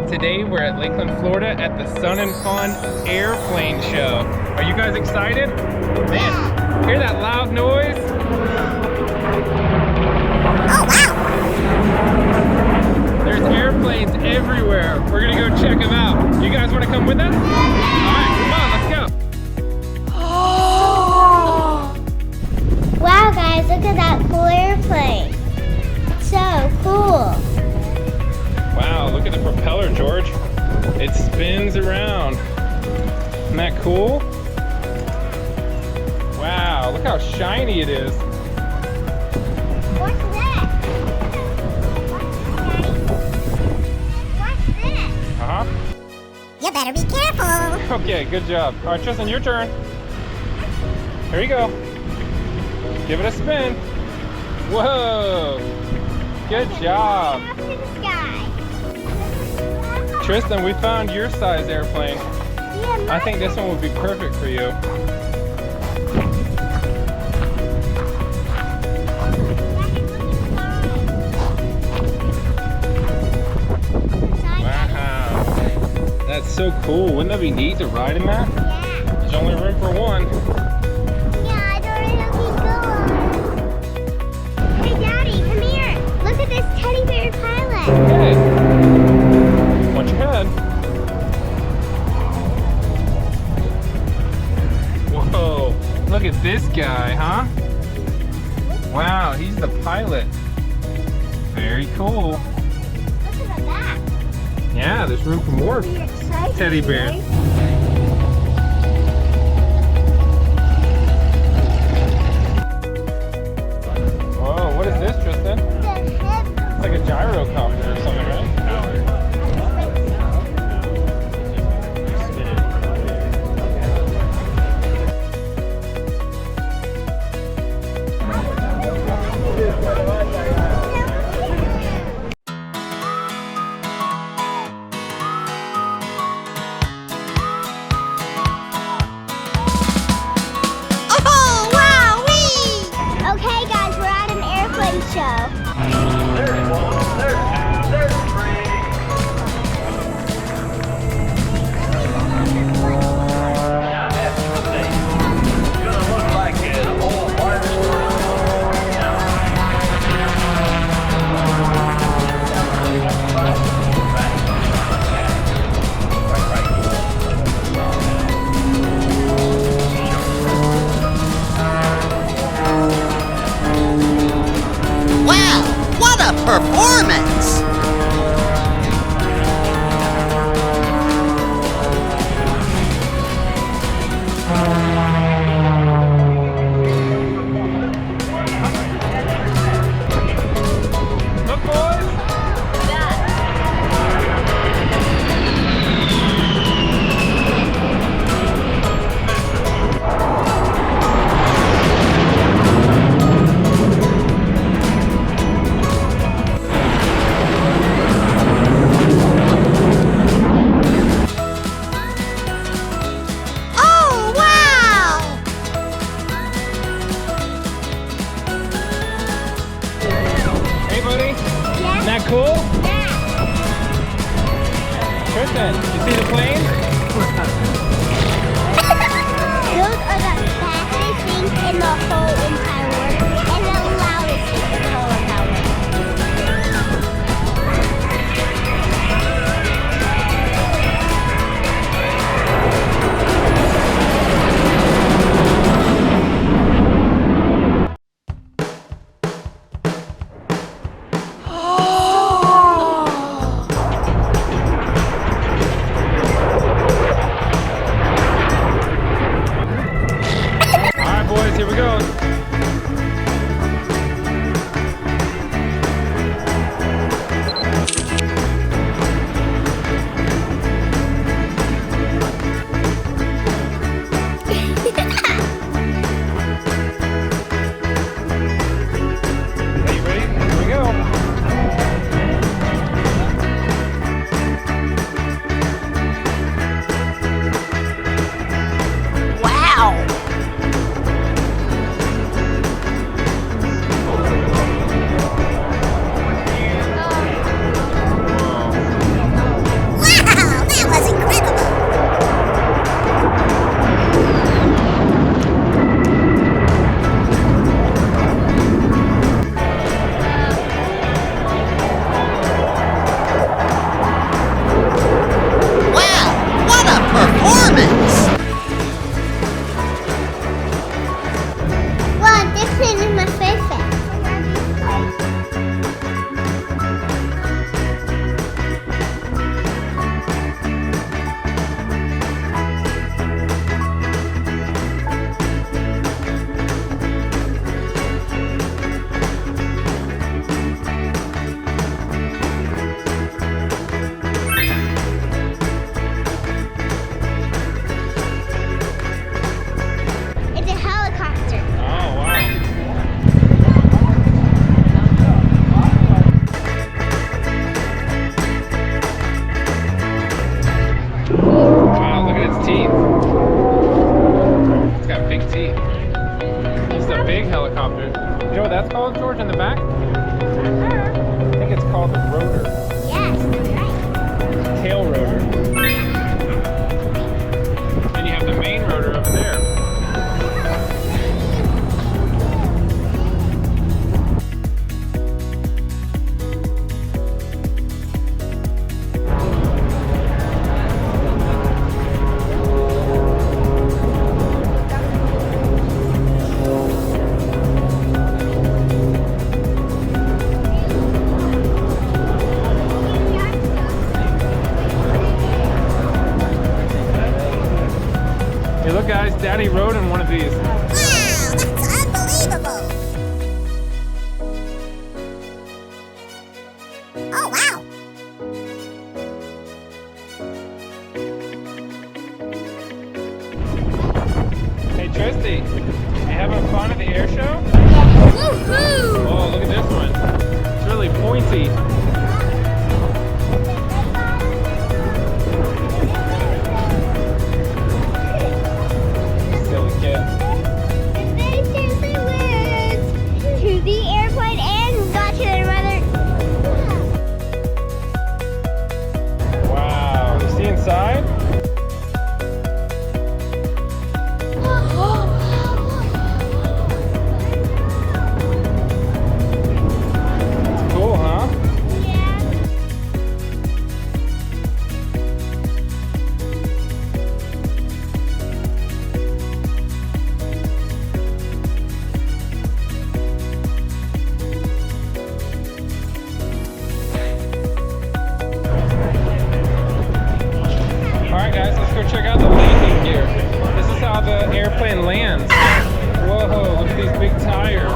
Today we're at Lakeland, Florida at the Sun and Fun Airplane Show. Are you guys excited? Man, hear that loud noise? Oh, wow! There's airplanes everywhere. We're gonna go check them out. You guys wanna come with us? All right, come on, let's go. Oh! Wow, guys, look at that cool airplane. So cool. Wow, look at the propeller, George. It spins around. Isn't that cool? Wow, look how shiny it is. What's that? What's this? Uh-huh. You better be careful. Okay, good job. All right, Tristan, your turn. Here you go. Give it a spin. Whoa. Good job. Up to the sky. Tristan, we found your size airplane. Yeah, I think this one would be perfect for you. Wow. That's so cool. Wouldn't that be neat to ride in that? Yeah. There's only room for one. Yeah, I don't know keep going. Hey, Daddy, come here. Look at this teddy bear pilot. Hey. Watch your head. Whoa. Look at this guy, huh? Wow, he's the pilot. Very cool. Look at the back. Yeah, there's room for more teddy bears. Whoa, what is this, Tristan? It's like a gyrocopter or something, right? Okay, guys, we're at an airplane show. There's one, there's two, there's three. Now that's the thing. It's gonna look like an old water Wow, what a performance! Look, boys! Oh, wow! Hey, buddy. Yeah? Isn't that cool? Yeah. Tristan, you see the plane? Those are the fastest things in the whole entire world, and the loudest things in the whole entire world. All right, boys, here we go. that's called, George, in the back? I think it's called the rotor. Yes, that's right. Tail rotor. Then you have the main rotor over there. Hey, look, guys, Daddy rode in one of these. Wow, that's unbelievable. Oh, wow. Hey, Tristy, you having fun at the air show? Woohoo! Oh, look at this one. It's really pointy. Silly kid. They seriously went to the airplane and got to their mother. Wow, you see inside? Cool, huh? Yeah. Alright guys, let's go check out the landing gear. This is how the airplane lands. Whoa, look at these big tires.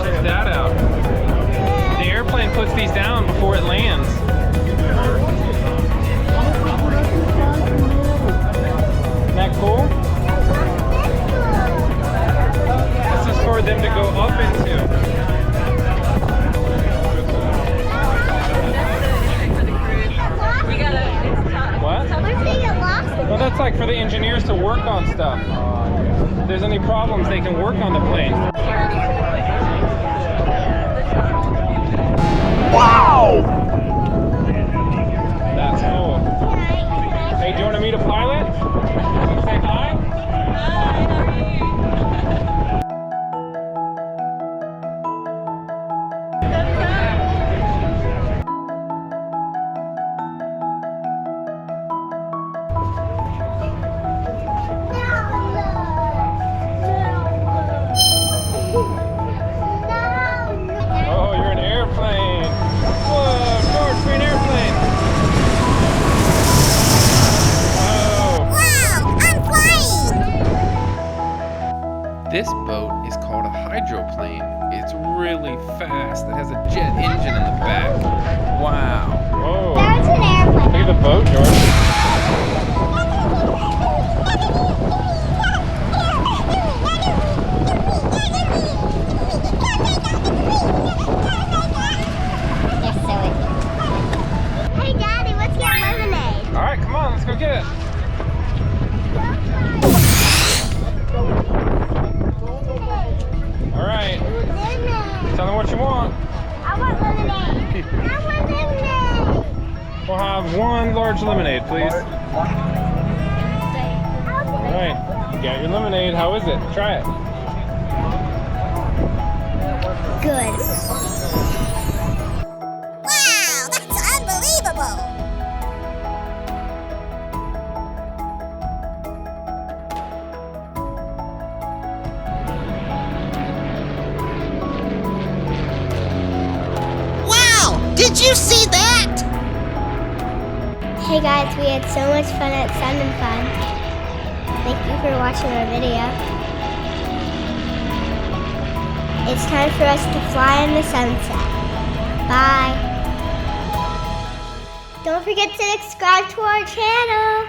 Check that out. The airplane puts these down before it lands. Isn't that cool? This is for them to go up into. What? We're gonna get lost. Well, that's like for the engineers to work on stuff. If there's any problems, they can work on the plane. Wow! That's cool. Hey, do you want to meet a pilot? Say hi. Oh, you're an airplane. Whoa, George, you're an airplane. Oh. Wow, I'm flying. This boat is called a hydroplane. It's really fast. It has a jet engine in the back. Wow. Whoa. That's an airplane. Look at the boat, George. You're silly. Hey, Daddy, let's get lemonade. All right, come on, let's go get it. All right, tell them what you want. I want lemonade. I want lemonade. We'll have one large lemonade, please. All right, you got your lemonade. How is it? Try it. Good. Wow, that's unbelievable. Wow, did you see that? Hey guys, we had so much fun at Sun and Fun. Thank you for watching our video. It's time for us to fly in the sunset. Bye. Don't forget to subscribe to our channel.